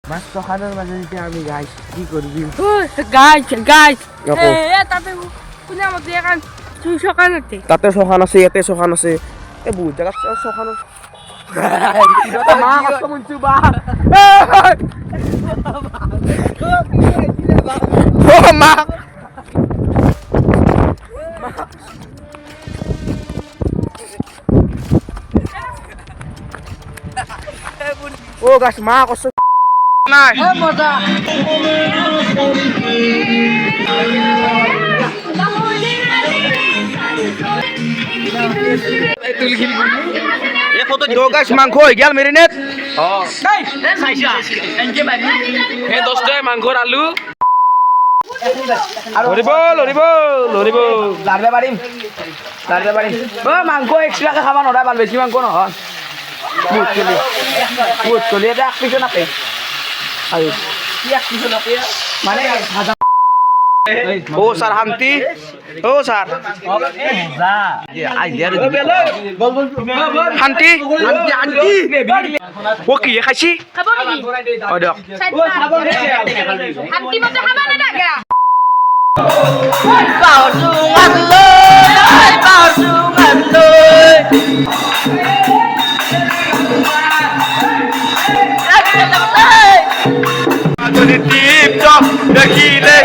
মাছ সখানোর মাঝে যদি আমি গাইস কি করবি গাছ তাতে কোনে আমাদের এখন তুই সকালতে তাতে সখান আছে ইয়াতে সখান আছে এ বহুত জায়গা সখান মা কষ্ট মনছু বা মা ও গাছ মা কষ্ট নাই মজা তো গাছ মাংস হয়ে গেল মেরিনেট এই 10 টাকা মাংসর আলু লরিব লরিব লরিব লারবে পারিম ও মাংস এক্সট্রাকে খাবা নৰা ভাল বেছি মাংস নহয় বহুত চলি এটা এক পিছন আপে আৰু কি এক পিছন আপে মানে ভাজা ও স্যার শান্তি ও স্যার শান্তি ও কি খাইছি খাব নেকি হয় দিয়ক শান্তি মতে খাবা না দাগা যদি দীপ্ত দেখিলে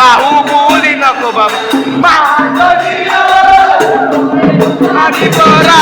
আহু বুলি নকবা মানি কৰা